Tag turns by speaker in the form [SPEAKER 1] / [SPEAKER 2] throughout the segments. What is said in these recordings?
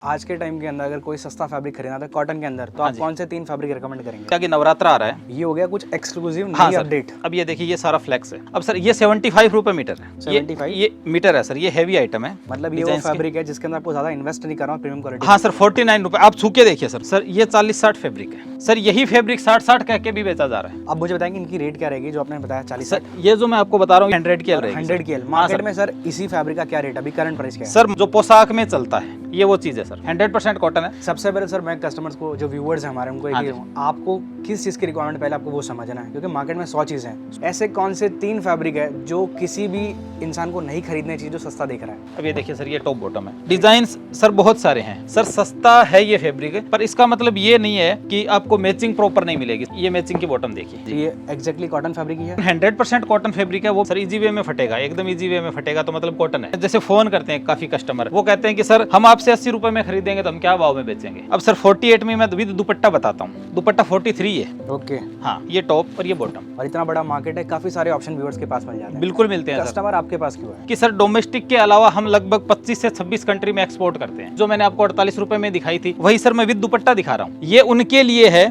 [SPEAKER 1] आज के टाइम के अंदर अगर कोई सस्ता फैब्रिक खरीदना था कॉटन के अंदर तो आप कौन से 3 फैब्रिक रिकमेंड करेंगे?
[SPEAKER 2] क्या कि नवरात्र आ रहा है,
[SPEAKER 1] ये हो गया कुछ एक्सक्लूसिव
[SPEAKER 2] हाँ
[SPEAKER 1] नई
[SPEAKER 2] सर।
[SPEAKER 1] अपडेट।
[SPEAKER 2] अब ये देखिए, ये सारा फ्लेक्स है। अब सर ये 75 रुपए मीटर है।
[SPEAKER 1] 75?
[SPEAKER 2] ये मीटर है सर, ये हैवी आइटम है।
[SPEAKER 1] मतलब ये वो फैब्रिक है जिसके अंदर आपको ज्यादा इन्वेस्ट नहीं करना, प्रीमियम क्वालिटी।
[SPEAKER 2] हाँ सर, 49 रुपए। आप छू के देखिए सर ये 40-60 फैब्रिक है सर। यही फैब्रिक 60-60 कह के भी बेचा जा रहा है।
[SPEAKER 1] अब मुझे बताएंगे इनकी रेट क्या रहेगी जो आपने बताया 40?
[SPEAKER 2] सर ये जो मैं आपको बता रहा हूँ 100 की रहेगी।
[SPEAKER 1] 100 की मार्केट में सर इसी फैब्रिक का क्या रेट अभी करंट प्राइस क्या है?
[SPEAKER 2] सर जो पोशाक में चलता है ये वो चीज है सर, 100% कॉटन है।
[SPEAKER 1] सबसे पहले सर मैं कस्टमर्स को, जो व्यूअर्स हैं हमारे, उनको एक ही आपको किस चीज़ की रिक्वायरमेंट पहले आपको वो समझना है, क्योंकि मार्केट में 100 चीज़ें हैं। ऐसे कौन से 3 फैब्रिक है जो किसी भी इंसान को नहीं खरीदने चाहिए जो सस्ता देख रहा है?
[SPEAKER 2] अब ये देखिए सर, ये टॉप बॉटम है। डिजाइन सर बहुत सारे हैं सर, सस्ता है ये फैब्रिक, पर इसका मतलब ये नहीं है कि आपको मैचिंग प्रॉपर नहीं मिलेगी। ये मैचिंग की बॉटम देखिए,
[SPEAKER 1] ये एग्जैक्टली कॉटन फैब्रिक ही है।
[SPEAKER 2] 100% कॉटन फैब्रिक है वो सर। इजी वे में फटेगा, एकदम इजी वे में फटेगा तो मतलब कॉटन है। जैसे फोन करते हैं काफी कस्टमर, वो कहते हैं कि सर हम आपसे 80 रुपए में खरीदेंगे तो हम क्या भाव में बेचेंगे। अब सर 48 में मैं विद दुपट्टा बताता हूँ। दुपट्टा 43 है।
[SPEAKER 1] ओके
[SPEAKER 2] हाँ, ये टॉप और ये बॉटम।
[SPEAKER 1] और इतना बड़ा मार्केट है, काफी सारे ऑप्शन व्यूअर्स के पास मिल जाते हैं।
[SPEAKER 2] बिल्कुल मिलते हैं।
[SPEAKER 1] कस्टमर आपके पास क्यों है?
[SPEAKER 2] कि सर डोमेस्टिक के अलावा हम लगभग 25 से 26 कंट्री में एक्सपोर्ट करते हैं। जो मैंने आपको 48 रुपए में दिखाई थी वही सर मैं विद दुपट्टा दिखा रहा हूँ। ये उनके लिए है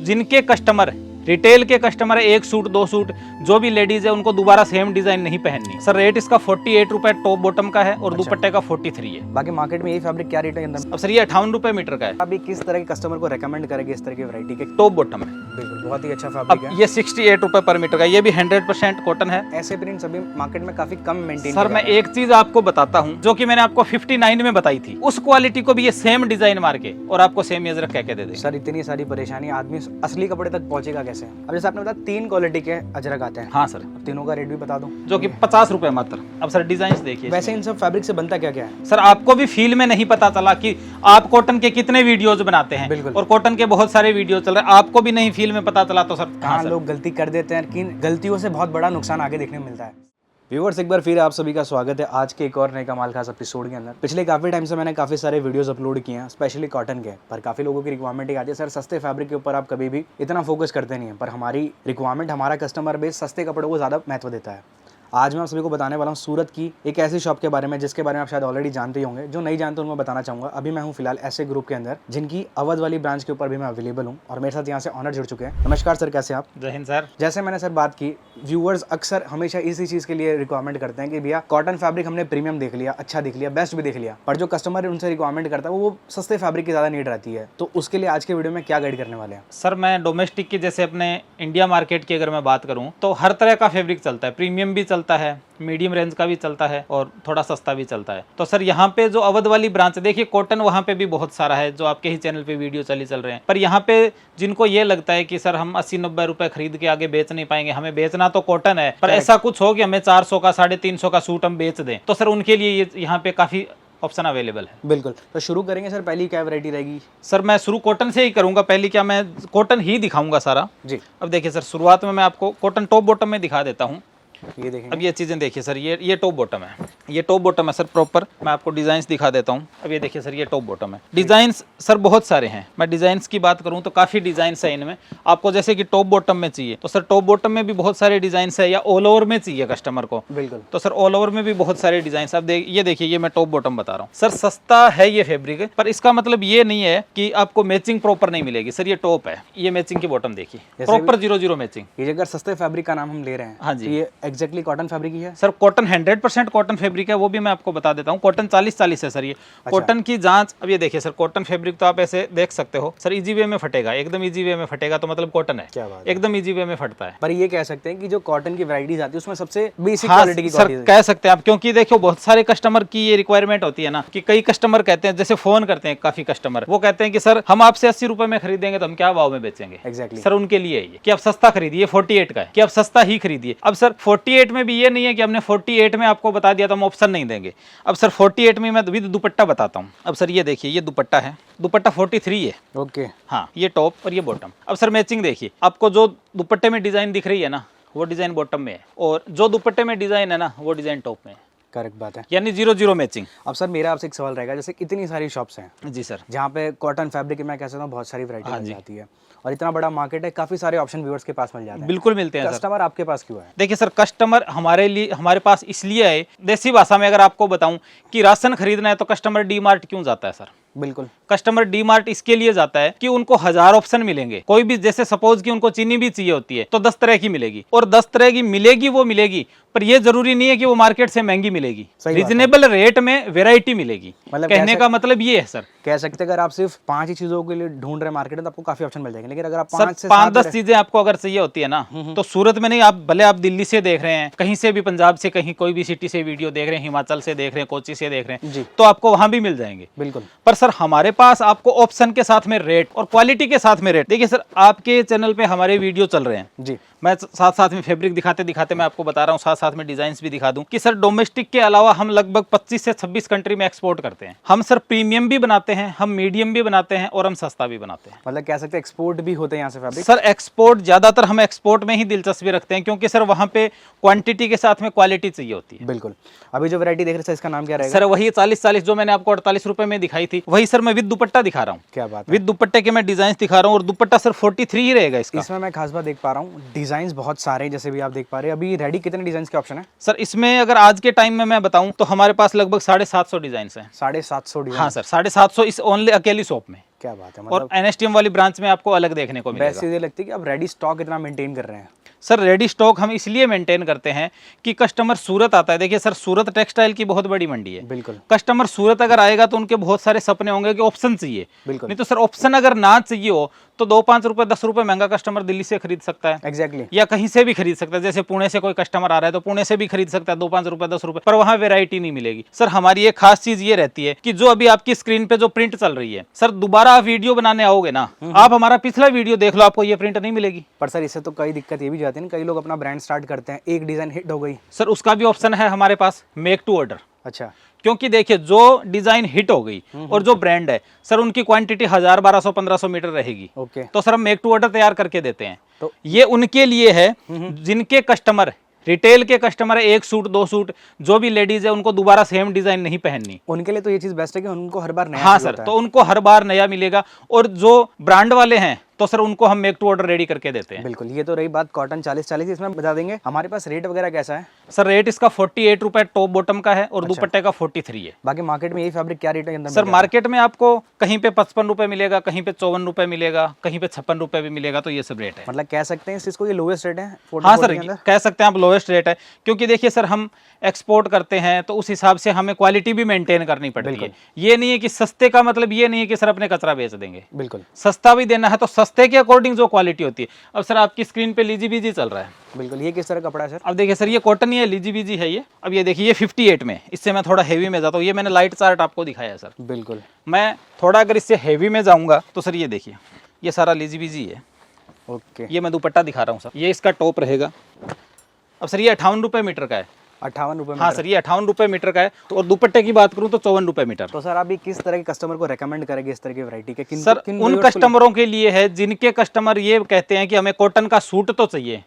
[SPEAKER 2] जिनके कस्टमर, रिटेल के कस्टमर है, 1 सूट 2 सूट जो भी लेडीज है उनको दोबारा सेम डिजाइन नहीं पहननी। सर रेट इसका 48 रुपए टॉप बॉटम का है और दुपट्टे का 43 है।
[SPEAKER 1] बाकी मार्केट में यही फैब्रिक क्या रेट है अंदर?
[SPEAKER 2] अब सर ये 58 रुपए मीटर का है।
[SPEAKER 1] अभी किस तरह के कस्टमर को रेकमेंड करेंगे इस तरह की वैरायटी के?
[SPEAKER 2] टॉप बॉटम है।
[SPEAKER 1] बिल्कुल, बहुत ही अच्छा फैब्रिक है।
[SPEAKER 2] ये 68 रुपए पर मीटर का, ये भी 100% कॉटन है।
[SPEAKER 1] ऐसे प्रिंट्स अभी मार्केट में काफी कम मेंटेन।
[SPEAKER 2] सर मैं एक चीज आपको बताता हूँ जो कि मैंने आपको 59 में बताई थी, उस क्वालिटी को भी ये सेम डिजाइन मार के और आपको सेम अजरक कह के दे दे।
[SPEAKER 1] सर इतनी सारी परेशानी, आदमी असली कपड़े तक पहुंचेगा कैसे? अब जैसे आपने बताया 3 क्वालिटी के अजरक आते हैं।
[SPEAKER 2] हाँ सर,
[SPEAKER 1] अब तीनों का रेट भी बता दूं,
[SPEAKER 2] जो कि 50 रुपए मात्र। अब सर डिजाइन देखिए।
[SPEAKER 1] वैसे इन सब फैब्रिक से बनता क्या क्या है?
[SPEAKER 2] सर आपको भी फील में नहीं पता चला कि आप कॉटन के कितने वीडियोस बनाते हैं।
[SPEAKER 1] बिल्कुल।
[SPEAKER 2] और कॉटन के बहुत सारे वीडियो चल रहे हैं, आपको भी नहीं फील में पता चला तो सर
[SPEAKER 1] कहाँ लोग गलती कर देते हैं, लेकिन गलतियों से बहुत बड़ा नुकसान आगे देखने को मिलता है। व्यूअर्स, एक बार फिर आप सभी का स्वागत है आज के एक और नए कमाल खास एपिसोड के अंदर। पिछले काफ़ी टाइम से मैंने काफ़ी सारे वीडियोस अपलोड किए हैं, स्पेशली कॉटन के, पर काफ़ी लोगों की रिक्वायरमेंट आती है सर सस्ते फैब्रिक के ऊपर आप कभी भी इतना फोकस करते नहीं है। पर हमारी रिक्वायरमेंट, हमारा कस्टमर बेस सस्ते कपड़ों को ज़्यादा महत्व देता है। आज मैं आप सभी को बताने वाला हूँ सूरत की एक ऐसी शॉप के बारे में जिसके बारे में आप शायद ऑलरेडी जानते ही होंगे। जो नहीं जानते उनको बताना चाहूँगा। अभी मैं हूँ फिलहाल ऐसे ग्रुप के अंदर जिनकी अवध वाली ब्रांच के ऊपर भी मैं अवेलेबल हूँ और मेरे साथ यहाँ से ऑनर जुड़ चुके हैं। नमस्कार सर, कैसे आप?
[SPEAKER 2] जय हिंद सर।
[SPEAKER 1] जैसे मैंने सर बात की, व्यूअर्स अक्सर हमेशा इसी चीज़ के लिए रिक्वायरमेंट करते हैं कि भैया कॉटन फैब्रिक हमने प्रीमियम देख लिया, अच्छा देख लिया, बेस्ट भी देख लिया, पर जो कस्टमर उनसे रिक्वायरमेंट करता है वो सस्ते फैब्रिक की ज़्यादा नीड रहती है। तो उसके लिए आज के वीडियो में क्या गाइड करने वाले हैं?
[SPEAKER 2] सर मैं डोमेस्टिक की, जैसे अपने इंडिया मार्केट की अगर मैं बात करूं तो हर तरह का फैब्रिक चलता है। प्रीमियम भी चलता है, मीडियम रेंज का भी चलता है और थोड़ा सस्ता भी चलता है। तो सर यहाँ पे जो अवध वाली ब्रांच है, देखिए कॉटन वहाँ पे भी बहुत सारा है जो आपके ही चैनल पे वीडियो चल रहे हैं। पर यहाँ पे जिनको ये लगता है कि सर हम 80-90 रुपए खरीद के आगे बेच नहीं पाएंगे, हमें बेचना तो कॉटन है, पर ऐसा कुछ हो कि हमें 400 का 350 का सूट हम बेच दें, तो सर उनके लिए ये यहाँ पे काफी ऑप्शन अवेलेबल है।
[SPEAKER 1] बिल्कुल, तो शुरू करेंगे सर। पहली क्या वैरायटी रहेगी?
[SPEAKER 2] सर मैं शुरू कॉटन से ही करूंगा। पहली क्या, मैं कॉटन ही दिखाऊंगा सारा
[SPEAKER 1] जी।
[SPEAKER 2] अब देखिए सर, शुरुआत में मैं आपको कॉटन टॉप बॉटम में दिखा देता हूँ।
[SPEAKER 1] ये देखें,
[SPEAKER 2] अब ये चीजें देखिए सर, ये टॉप बॉटम है। ये टॉप बॉटम है सर प्रॉपर। मैं आपको डिजाइन्स दिखा देता हूँ। अब ये देखिए सर, ये टॉप बॉटम है। डिजाइन्स सर बहुत सारे हैं। मैं डिजाइन्स की बात करूँ तो काफी डिजाइन्स है इनमें। आपको जैसे कि टॉप बॉटम में चाहिए तो सर टॉप बॉटम में भी बहुत सारे डिजाइन्स है, या ऑल ओवर में चाहिए कस्टमर को
[SPEAKER 1] बिल्कुल,
[SPEAKER 2] तो सर ऑल ओवर में भी बहुत सारे डिजाइन्स। अब ये देखिए, ये मैं टॉप बॉटम बता रहा हूँ सर। सस्ता है ये फैब्रिक, पर इसका मतलब ये नहीं है कि आपको मैचिंग प्रॉपर नहीं मिलेगी। सर ये टॉप है, ये मैचिंग की बॉटम देखिए, प्रॉपर 0-0 मैचिंग।
[SPEAKER 1] ये अगर सस्ते फैब्रिक का नाम हम ले रहे हैं,
[SPEAKER 2] हाँ जी,
[SPEAKER 1] ये एग्जैक्टली कॉटन फैब्रिक ही है
[SPEAKER 2] सर। कॉटन 100% कॉटन फैब्रिक है, वो भी मैं आपको बता देता हूँ। कॉटन 40-40 है सर ये। कॉटन की जांच, अब ये देखिए सर, कॉटन फैब्रिक तो आप ऐसे देख सकते हो सर, इजी वे में फटेगा, एकदम इजी वे में फटेगा तो मतलब कॉटन है।
[SPEAKER 1] क्या बात है,
[SPEAKER 2] एकदम इजी वे में फटता है।
[SPEAKER 1] पर ये कह सकते हैं कि जो कॉटन की वैरायटीज आती है उसमें सबसे बेसिक
[SPEAKER 2] हाँ,
[SPEAKER 1] क्वालिटी की
[SPEAKER 2] सर
[SPEAKER 1] क्वालिटी
[SPEAKER 2] कह सकते हैं आप, क्योंकि देखो बहुत सारे कस्टमर की ये रिक्वायरमेंट होती है ना कि कई कस्टमर कहते हैं, जैसे फोन करते हैं काफी कस्टमर, वो कहते हैं कि सर हम आपसे 80 रुपए में खरीदेंगे तो हम क्या भाव में बेचेंगे।
[SPEAKER 1] एग्जैक्टली
[SPEAKER 2] सर उनके लिए ये कि आप सस्ता खरीदिए, 48 का है कि आप सस्ता ही खरीदिए। अब सर 48 में भी ये नहीं है कि हमने 48 में आपको बता दिया तो हम ऑप्शन नहीं देंगे। अब सर 48 में मैं विद दुपट्टा बताता हूँ। अब सर ये देखिए, ये दुपट्टा है, दुपट्टा 43 है।
[SPEAKER 1] ओके,
[SPEAKER 2] हाँ, ये टॉप और ये बॉटम। अब सर मैचिंग देखिए, आपको जो दुपट्टे में डिजाइन दिख रही है ना वो डिजाइन बॉटम में है, और जो दुपट्टे में डिजाइन है ना वो डिजाइन टॉप में है।
[SPEAKER 1] करेक्ट बात है,
[SPEAKER 2] यानी 0-0 मैचिंग।
[SPEAKER 1] अब सर मेरा आपसे एक सवाल रहेगा, जैसे इतनी सारी शॉप्स हैं
[SPEAKER 2] जी सर,
[SPEAKER 1] जहाँ पे कॉटन फैब्रिक में कह सकता हूँ बहुत सारी वैरायटी मिल जाती है और इतना बड़ा मार्केट है, काफी सारे ऑप्शन व्यूअर्स के पास मिल जाते हैं।
[SPEAKER 2] बिल्कुल मिलते हैं।
[SPEAKER 1] कस्टमर आपके पास क्यों है?
[SPEAKER 2] देखिए सर, कस्टमर हमारे पास इसलिए है, देसी भाषा में अगर आपको बताऊं कि राशन खरीदना है तो कस्टमर डी मार्ट क्यों जाता है सर?
[SPEAKER 1] बिल्कुल।
[SPEAKER 2] कस्टमर डी मार्ट इसके लिए जाता है कि उनको 1000 ऑप्शन मिलेंगे, कोई भी, जैसे सपोज कि उनको चीनी भी चाहिए होती है तो 10 तरह की मिलेगी, और 10 तरह की मिलेगी वो मिलेगी, पर ये जरूरी नहीं है कि वो मार्केट से महंगी मिलेगी, रीजनेबल रेट में वेराइटी मिलेगी।
[SPEAKER 1] मतलब
[SPEAKER 2] कहने का मतलब ये है सर,
[SPEAKER 1] कह सकते हैं अगर आप सिर्फ 5 ही चीजों के लिए ढूंढ रहे हैं मार्केट में तो आपको काफी ऑप्शन मिल जाएंगे, लेकिन अगर आप 5 से
[SPEAKER 2] 5-10 चीजें आपको अगर चाहिए होती है ना, तो सूरत में नहीं, आप भले आप दिल्ली से देख रहे हैं, कहीं से भी, पंजाब से, कहीं कोई भी सिटी से वीडियो देख रहे हैं, हिमाचल से देख रहे हैं, कोची से देख रहे हैं, तो आपको वहां भी मिल जाएंगे।
[SPEAKER 1] बिल्कुल।
[SPEAKER 2] पर सर हमारे पास आपको ऑप्शन के साथ में रेट और क्वालिटी के साथ में रेट, देखिए सर आपके चैनल पे हमारे वीडियो चल रहे हैं
[SPEAKER 1] जी,
[SPEAKER 2] मैं साथ साथ में फैब्रिक दिखाते दिखाते मैं आपको बता रहा हूँ, साथ साथ में डिजाइन भी दिखा दूं कि सर डोमेस्टिक के अलावा हम लगभग 25 से 26 कंट्री में एक्सपोर्ट करते हैं। हम सर प्रीमियम भी बनाते हैं, हम मीडियम भी बनाते हैं, और हम सस्ता भी बनाते हैं।
[SPEAKER 1] मतलब कह सकते हैं एक्सपोर्ट भी होते हैं यहाँ से फैब्रिक?
[SPEAKER 2] सर एक्सपोर्ट ज्यादातर हम एक्सपोर्ट में ही दिलचस्पी रखते हैं, क्योंकि सर वहाँ पे क्वांटिटी के साथ में क्वालिटी चाहिए होती है।
[SPEAKER 1] बिल्कुल। अभी जो वैरायटी देख रहे हैं इसका नाम क्या रहेगा?
[SPEAKER 2] सर वही 40-40 जो मैंने आपको 48 रुपए में दिखाई थी, वही सर मैं विद दुपट्टा दिखा रहा हूँ।
[SPEAKER 1] क्या बात है।
[SPEAKER 2] विद दुपट्टे के मैं डिजाइन दिखा रहा हूँ, और दुपट्टा सर 43 ही रहेगा इसका।
[SPEAKER 1] इसमें मैं खास बात देख पा रहा हूँ, डिजाइन बहुत सारे जैसे भी आप देख पा रहे हैं। अभी रेडी कितने डिजाइन के ऑप्शन है
[SPEAKER 2] सर इसमें? अगर आज के टाइम में मैं बताऊं तो हमारे पास लगभग 750 डिजाइन हैं।
[SPEAKER 1] 750 डिजाइन?
[SPEAKER 2] हाँ सर, 750 इस ओनली अकेली शॉप में।
[SPEAKER 1] क्या बात है।
[SPEAKER 2] और एनएसटीएम वाली ब्रांच में आपको अलग देखने को मिलेगा।
[SPEAKER 1] वैसे ये लगती है कि आप रेडी स्टॉक इतना मेंटेन कर रहे हैं?
[SPEAKER 2] सर रेडी स्टॉक हम इसलिए मेंटेन करते हैं कि कस्टमर सूरत आता है, देखिए सर सूरत टेक्सटाइल की बहुत बड़ी मंडी है।
[SPEAKER 1] बिल्कुल।
[SPEAKER 2] कस्टमर सूरत अगर आएगा तो उनके बहुत सारे सपने होंगे कि ऑप्शन चाहिए।
[SPEAKER 1] बिल्कुल।
[SPEAKER 2] नहीं तो सर ऑप्शन अगर ना चाहिए हो तो 2-5 रुपए 10 रुपए महंगा कस्टमर दिल्ली से खरीद सकता है।
[SPEAKER 1] एग्जैक्टली।
[SPEAKER 2] या कहीं से भी खरीद सकता है, जैसे पुणे से कोई कस्टमर आ रहा है तो पुणे से भी खरीद सकता है 2-5 रुपए 10 रुपए, पर वहाँ वेरायटी नहीं मिलेगी। सर हमारी एक खास चीज ये रहती है कि जो अभी आपकी स्क्रीन पे जो प्रिंट चल रही है, सर दोबारा आप वीडियो बनाने आओगे ना, आप हमारा पिछला वीडियो देख लो, आपको ये प्रिंट नहीं मिलेगी।
[SPEAKER 1] पर सर इससे तो कई दिक्कत ये भी जाती है ना, कई लोग अपना ब्रांड स्टार्ट करते हैं, एक डिजाइन हिट हो गई।
[SPEAKER 2] सर उसका भी ऑप्शन है हमारे पास, मेक टू ऑर्डर।
[SPEAKER 1] अच्छा।
[SPEAKER 2] क्योंकि देखिए जो डिजाइन हिट हो गई और जो ब्रांड है सर, उनकी क्वांटिटी 1000, 1200, 1500 मीटर रहेगी।
[SPEAKER 1] ओके।
[SPEAKER 2] तो सर हम मेक टू ऑर्डर तैयार करके देते हैं।
[SPEAKER 1] तो
[SPEAKER 2] ये उनके लिए है जिनके कस्टमर, रिटेल के कस्टमर है, 1 सूट 2 सूट, जो भी लेडीज है उनको दोबारा सेम डिजाइन नहीं पहननी,
[SPEAKER 1] उनके लिए तो ये चीज बेस्ट है कि उनको हर बार नया
[SPEAKER 2] हाँ
[SPEAKER 1] फील
[SPEAKER 2] सर,
[SPEAKER 1] होता
[SPEAKER 2] तो
[SPEAKER 1] है।
[SPEAKER 2] उनको हर बार नया मिलेगा। और जो ब्रांड वाले हैं तो सर उनको हम मेक टू ऑर्डर रेडी करके देते हैं।
[SPEAKER 1] बिल्कुल। ये तो रही बात कॉटन 40-40, इसमें बता देंगे हमारे पास रेट वगैरह कैसा है?
[SPEAKER 2] सर रेट इसका 48 रुपए टॉप बॉटम का है, और दुपट्टे का 43 है।
[SPEAKER 1] बाकी मार्केट में यही फैब्रिक क्या रेट है अंदर?
[SPEAKER 2] सर मार्केट में आपको कहीं पे 55 रुपए मिलेगा, कहीं पे 54 रुपए मिलेगा, कहीं पे 56 रुपए भी मिलेगा, तो ये सब रेट है।
[SPEAKER 1] मतलब कह सकते हैं इस चीज को ये लोएस्ट रेट है?
[SPEAKER 2] हाँ सर कह सकते हैं आप, लोएस्ट रेट है, क्योंकि देखिए सर हम एक्सपोर्ट करते हैं तो उस हिसाब से हमें क्वालिटी भी मेंटेन करनी पड़ती है। ये नहीं है कि सस्ते का मतलब ये नहीं है कि सर अपने कचरा बेच देंगे।
[SPEAKER 1] बिल्कुल।
[SPEAKER 2] सस्ता भी देना है तो सस्ते के अकॉर्डिंग जो क्वालिटी होती है। अब सर आपकी स्क्रीन पे लीजी बीजी चल रहा है।
[SPEAKER 1] बिल्कुल। ये किस तरह का कपड़ा है सर?
[SPEAKER 2] अब देखिए सर ये कॉटन ही है, लीजी बीजी है ये। अब ये देखिए ये 58 में, इससे मैं थोड़ा हेवी में जाता हूँ। ये मैंने लाइट चार्ट आपको दिखाया है सर।
[SPEAKER 1] बिल्कुल।
[SPEAKER 2] मैं थोड़ा अगर इससे हेवी में जाऊंगा तो सर ये देखिए ये सारा लीजी बीजी है।
[SPEAKER 1] ओके।
[SPEAKER 2] ये मैं दुपट्टा दिखा रहा हूँ सर, ये इसका टॉप रहेगा। अब सर ये 58 रुपए मीटर का है।
[SPEAKER 1] 58 रुपए?
[SPEAKER 2] हाँ सर ये 58 रुपए मीटर का है। तो और दुपट्टे की बात करूँ तो 54 रुपए मीटर।
[SPEAKER 1] तो सर आप ये किस तरह के कस्टमर को रेकमेंड करेंगे इस तरह की वैरायटी के?
[SPEAKER 2] सर उन कस्टमरों के लिए है जिनके कस्टमर ये कहते हैं कि हमें कॉटन का सूट तो चाहिए,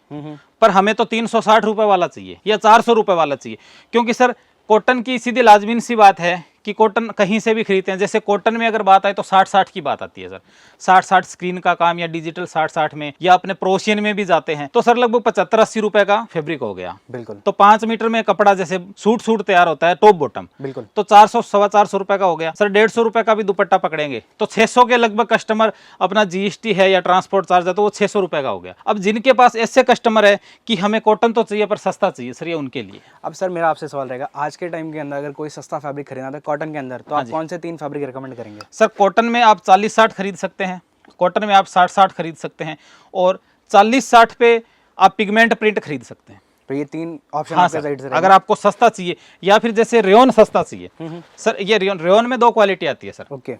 [SPEAKER 2] पर हमें तो 360 रुपए वाला चाहिए या 400 रुपए वाला चाहिए। क्योंकि सर कॉटन की सीधी लाजमीन सी बात है कि कॉटन कहीं से भी खरीदते हैं। जैसे कॉटन में अगर बात आए तो 60-60 की बात आती है सर, 60-60 स्क्रीन का काम या डिजिटल 60-60 में, या अपने प्रोशियन में भी जाते हैं तो सर लगभग 75-80 रुपए का फैब्रिक हो गया।
[SPEAKER 1] बिल्कुल।
[SPEAKER 2] तो 5 मीटर में कपड़ा जैसे सूट तैयार होता है टॉप बॉटम,
[SPEAKER 1] बिल्कुल,
[SPEAKER 2] तो 400-425 रुपए का हो गया सर। 150 रुपए का भी दुपट्टा पकड़ेंगे तो 600 के लगभग कस्टमर, अपना जीएसटी है या ट्रांसपोर्ट चार्ज है तो वो 600 रुपए का हो गया। अब जिनके पास ऐसे कस्टमर है कि हमें कॉटन तो चाहिए पर सस्ता चाहिए सर, ये उनके लिए।
[SPEAKER 1] अब सर मेरा आपसे सवाल रहेगा, आज के टाइम के अंदर अगर कोई सस्ता फैब्रिक खरीदना था कॉटन के अंदर, तो आप कौन से 3 फैब्रिक रिकमेंड करेंगे?
[SPEAKER 2] सर कॉटन में आप 40-60 खरीद सकते हैं, कॉटन में आप 60-60 खरीद सकते हैं, और 40-60 पे आप पिगमेंट प्रिंट खरीद सकते हैं।
[SPEAKER 1] तो ये 3 ऑप्शन
[SPEAKER 2] हाँ
[SPEAKER 1] आपके साइड से
[SPEAKER 2] सर, अगर आपको सस्ता चाहिए या फिर जैसे रेयन सस्ता चाहिए सर, ये रेयन में 2 क्वालिटी आती है सर।
[SPEAKER 1] ओके।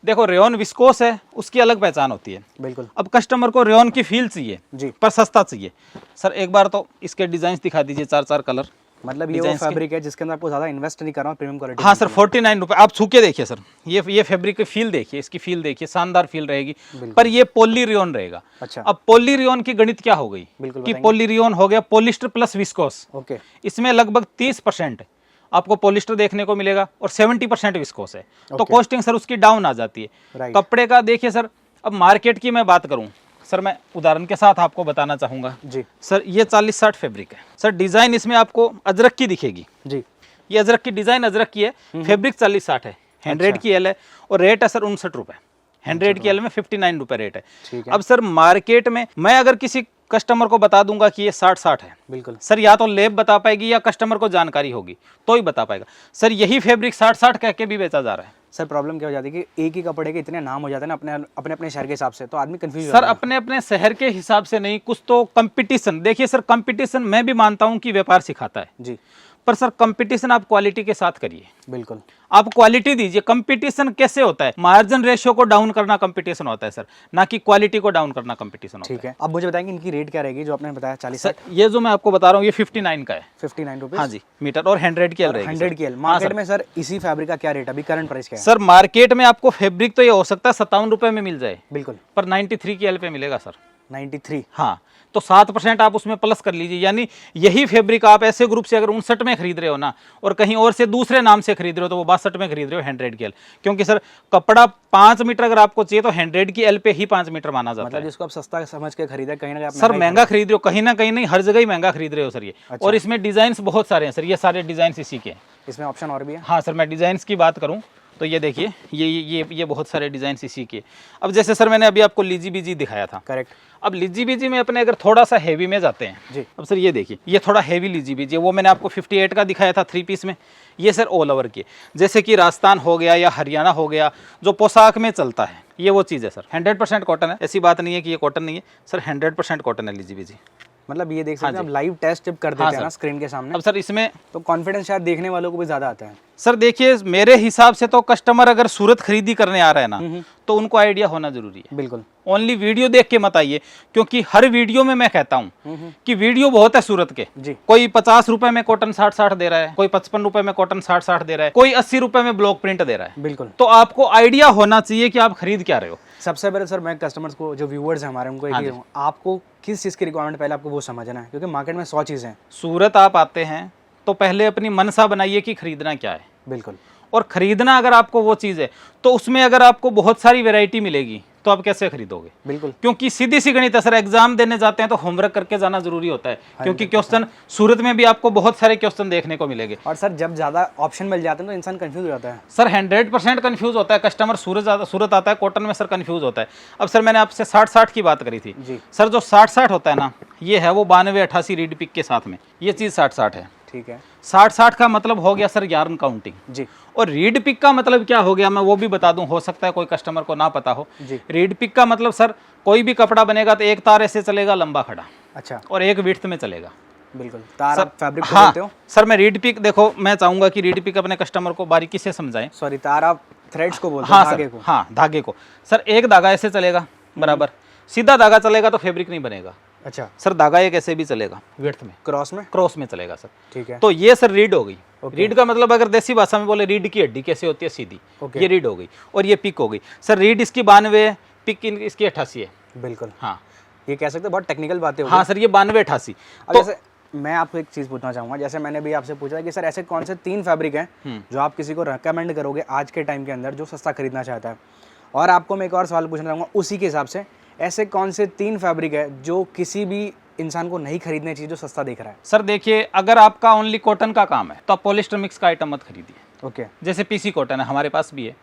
[SPEAKER 2] देखो रेयन विस्कोस है, उसकी अलग पहचान होती है।
[SPEAKER 1] बिल्कुल।
[SPEAKER 2] अब कस्टमर को रेयन की फील चाहिए
[SPEAKER 1] जी,
[SPEAKER 2] पर सस्ता चाहिए सर। एक बार तो इसके डिजाइन दिखा दीजिए, 4-4 कलर।
[SPEAKER 1] मतलब ये वो फैब्रिक है जिसके अंदर आपको ज्यादा इन्वेस्ट नहीं करना, प्रीमियम क्वालिटी।
[SPEAKER 2] हाँ सर 49 रुपए। आप छू के देखिए सर, ये फैब्रिक की फील देखिए, इसकी फील देखिए, शानदार फील रहेगी, पर ये पॉली रेयन रहेगा।
[SPEAKER 1] अच्छा।
[SPEAKER 2] अब पॉली रेयन की गणित क्या हो गई कि पॉली रेयन हो गया पॉलिस्टर प्लस विस्कोस।
[SPEAKER 1] ओके।
[SPEAKER 2] इसमें लगभग 30% आपको पॉलिस्टर देखने को मिलेगा और 70% विस्कोस है, तो कॉस्टिंग सर उसकी डाउन आ जाती है कपड़े का। देखिए सर अब मार्केट की मैं बात करूं सर, मैं उदाहरण के साथ आपको बताना चाहूंगा
[SPEAKER 1] जी
[SPEAKER 2] सर। ये 40-60 फैब्रिक है सर, डिजाइन इसमें आपको अजरक की दिखेगी
[SPEAKER 1] जी।
[SPEAKER 2] ये अजरक की डिजाइन अजरक की है, फैब्रिक 40-60 है, 100 की एल है और रेट है सर 59 रुपये। 100 की एल में 59 रुपये रेट है।
[SPEAKER 1] ठीक है।
[SPEAKER 2] अब सर मार्केट में मैं अगर किसी कस्टमर को बता दूंगा कि ये 60-60 है,
[SPEAKER 1] बिल्कुल
[SPEAKER 2] सर या तो लेब बता पाएगी या कस्टमर को जानकारी होगी तो ही बता पाएगा। सर यही फैब्रिक 60-60 कह के भी बेचा जा रहा है।
[SPEAKER 1] सर प्रॉब्लम क्या हो जाती है कि एक ही कपड़े के इतने नाम हो जाते हैं ना अपने अपने शहर के हिसाब से, तो आदमी कंफ्यूज
[SPEAKER 2] सर अपने अपने शहर के हिसाब से नहीं, कुछ तो कंपटीशन। देखिए सर कंपटीशन मैं भी मानता हूं कि व्यापार सिखाता है
[SPEAKER 1] जी,
[SPEAKER 2] पर सर कंपटीशन आप क्वालिटी के साथ करिए,
[SPEAKER 1] बिल्कुल
[SPEAKER 2] आप क्वालिटी दीजिए। कंपटीशन कैसे होता है? मार्जिन रेशियो को डाउन करना कंपटीशन होता है सर, ना कि क्वालिटी को डाउन करना कंपटीशन होता है।
[SPEAKER 1] ठीक है। अब मुझे बताएंगे इनकी रेट क्या रहेगी जो आपने बताया 40
[SPEAKER 2] सर ये जो मैं आपको बता रहा हूँ ये 59 का है।
[SPEAKER 1] 59 रुपीज
[SPEAKER 2] हाँ जी मीटर और 100 की एल रहेगी।
[SPEAKER 1] 100 की एल। मार्केट में सर इसी फैब्रिक का क्या रेट अभी करंट प्राइस क्या है?
[SPEAKER 2] सर मार्केट में आपको फैब्रिक तो ये हो सकता है 57 रुपए में मिल जाए,
[SPEAKER 1] बिल्कुल,
[SPEAKER 2] पर 93 की एल पे मिलेगा सर।
[SPEAKER 1] 93।
[SPEAKER 2] हाँ तो 7% आप उसमें प्लस कर लीजिए, यानी यही फैब्रिक आप ऐसे ग्रुप से अगर 59 में खरीद रहे हो ना और कहीं और से दूसरे नाम से खरीद रहे हो तो वो 62 में खरीद रहे हो 100 की एल। क्योंकि सर कपड़ा 5 मीटर अगर आपको चाहिए तो 100 की एल पे ही 5 मीटर माना जाता
[SPEAKER 1] मतलब
[SPEAKER 2] है।
[SPEAKER 1] जिसको आप सस्ता समझ के खरीदा कहीं ना कहीं आप
[SPEAKER 2] सर महंगा खरीद रहे हो, कहीं ना कहीं नहीं, हर जगह ही महंगा खरीद रहे हो सर ये।
[SPEAKER 1] अच्छा।
[SPEAKER 2] और इसमें डिजाइन बहुत सारे हैं सर, ये सारे डिजाइन इसी के हैं।
[SPEAKER 1] इसमें ऑप्शन और भी है?
[SPEAKER 2] हाँ सर मैं डिजाइन की बात करूँ तो ये देखिए ये बहुत सारे डिजाइन इसी के। अब जैसे सर मैंने अभी आपको लीजी बीजी दिखाया था,
[SPEAKER 1] करेक्ट।
[SPEAKER 2] अब लीजी बीजी में अपने अगर थोड़ा सा हेवी में जाते हैं
[SPEAKER 1] जी।
[SPEAKER 2] अब सर ये देखिए ये थोड़ा हेवी लीजी बीजी, वो मैंने आपको 58 का दिखाया था 3 पीस में, ये सर ऑल ओवर की, जैसे कि राजस्थान हो गया या हरियाणा हो गया, जो पोशाक में चलता है ये वो चीज़ है सर। 100% कॉटन है, ऐसी बात नहीं है कि ये कॉटन नहीं है सर, 100% कॉटन है लीजी बीजी।
[SPEAKER 1] मतलब ये देख सकते हैं आप लाइव टेस्ट जब कर देते हैं ना स्क्रीन के सामने,
[SPEAKER 2] अब सर इसमें
[SPEAKER 1] तो कॉन्फिडेंस शायद देखने वालों को भी ज्यादा आता है।
[SPEAKER 2] सर देखिए मेरे हिसाब से तो कस्टमर अगर सूरत खरीदी करने आ रहा है ना तो उनको आइडिया होना जरूरी है।
[SPEAKER 1] बिल्कुल।
[SPEAKER 2] ओनली वीडियो देख के मत आइए, क्योंकि हर वीडियो में मैं कहता हूं कि वीडियो बहुत है सूरत के
[SPEAKER 1] जी।
[SPEAKER 2] कोई 50 रुपए में कॉटन 60-60 दे रहा है, कोई 55 रुपए में कॉटन 60-60 दे रहा है, कोई 80 रुपए में ब्लॉक प्रिंट दे रहा है।
[SPEAKER 1] बिल्कुल।
[SPEAKER 2] तो आपको आइडिया होना चाहिए कि आप खरीद क्या रहे हो।
[SPEAKER 1] सबसे पहले सर मैं कस्टमर्स को, जो व्यूअर्स हैं हमारे, उनको एक ही कहूँ, आपको किस चीज़ की रिक्वायरमेंट पहले आपको वो समझना है, क्योंकि मार्केट में 100 चीज़ें हैं।
[SPEAKER 2] सूरत आप आते हैं तो पहले अपनी मनसा बनाइए कि खरीदना क्या है,
[SPEAKER 1] बिल्कुल।
[SPEAKER 2] और खरीदना अगर आपको वो चीज़ है तो उसमें अगर आपको बहुत सारी वैरायटी मिलेगी तो आप कैसे खरीदोगे?
[SPEAKER 1] बिल्कुल।
[SPEAKER 2] क्योंकि सीधी सी गणित है सर, एग्जाम देने जाते हैं तो होमवर्क करके जाना जरूरी होता है, क्योंकि क्वेश्चन सूरत में भी आपको बहुत सारे क्वेश्चन देखने को मिलेंगे।
[SPEAKER 1] और सर जब ज़्यादा ऑप्शन मिल जाते हैं तो इंसान कंफ्यूज हो जाता है।
[SPEAKER 2] सर 100% कंफ्यूज होता है कस्टमर। सूरत आता है कॉटन में सर कंफ्यूज होता है। अब सर मैंने आपसे 60-60 की बात करी थी
[SPEAKER 1] जी।
[SPEAKER 2] सर जो 60-60 होता है ना, ये है वो 92-88 रीड पिक के साथ में, ये चीज़ 60-60 है।
[SPEAKER 1] ठीक है।
[SPEAKER 2] 60-60 का मतलब हो गया सर यार्न काउंटिंग
[SPEAKER 1] जी।
[SPEAKER 2] और रीड पिक का मतलब क्या हो गया मैं वो भी बता दूं, हो सकता है कोई कस्टमर को ना पता हो।
[SPEAKER 1] जी।
[SPEAKER 2] रीड पिक का मतलब सर कोई भी कपड़ा बनेगा तो एक तार ऐसे चलेगा लंबा खड़ा
[SPEAKER 1] अच्छा।
[SPEAKER 2] और एक विड्थ में चलेगा।
[SPEAKER 1] बिल्कुल। तार आप फैब्रिक को
[SPEAKER 2] हाँ
[SPEAKER 1] बोलते हो?
[SPEAKER 2] सर मैं रीड पिक, देखो मैं चाहूंगा कि रीड पिक अपने कस्टमर को बारीकी से समझाएं।
[SPEAKER 1] सॉरी, तार आप थ्रेड्स को बोलते हो?
[SPEAKER 2] हाँ
[SPEAKER 1] धागे
[SPEAKER 2] सर,
[SPEAKER 1] को?
[SPEAKER 2] हाँ धागे को। सर एक धागा ऐसे चलेगा बराबर, सीधा धागा चलेगा तो फैब्रिक नहीं बनेगा।
[SPEAKER 1] अच्छा।
[SPEAKER 2] सर धागा एक ऐसे भी चलेगा विड्थ में,
[SPEAKER 1] क्रॉस में?
[SPEAKER 2] क्रॉस में चलेगा सर।
[SPEAKER 1] ठीक है।
[SPEAKER 2] तो ये सर रीड हो गई। रीड का मतलब अगर देसी भाषा में बोले रीड की हड्डी कैसे होती है सीधी, ये रीड हो गई। और ये पिक हो गई सर, रीड इसकी 92 है, पिक इसकी 88 है।
[SPEAKER 1] बिल्कुल।
[SPEAKER 2] हाँ
[SPEAKER 1] ये कह सकते हैं बहुत टेक्निकल बातें हो
[SPEAKER 2] हाँ सर ये 92-88।
[SPEAKER 1] अब
[SPEAKER 2] तो
[SPEAKER 1] जैसे मैं आपको एक चीज़ पूछना चाहूँगा, जैसे मैंने भी आपसे पूछा कि सर ऐसे कौन से 3 फैब्रिक हैं जो आप किसी को रेकमेंड करोगे आज के टाइम के अंदर जो सस्ता खरीदना चाहता है, और आपको मैं एक और सवाल पूछना चाहूँगा उसी के हिसाब से, ऐसे कौन से 3 फैब्रिक है जो किसी भी इंसान को नहीं खरीदनी चाहिए जो सस्ता दिख रहा है?
[SPEAKER 2] सर देखिए अगर आपका ओनली कॉटन का काम है तो आप पॉलिस्टर मिक्स का आइटम मत खरीदिए।
[SPEAKER 1] ओके।
[SPEAKER 2] जैसे पीसी कॉटन है हमारे पास भी है,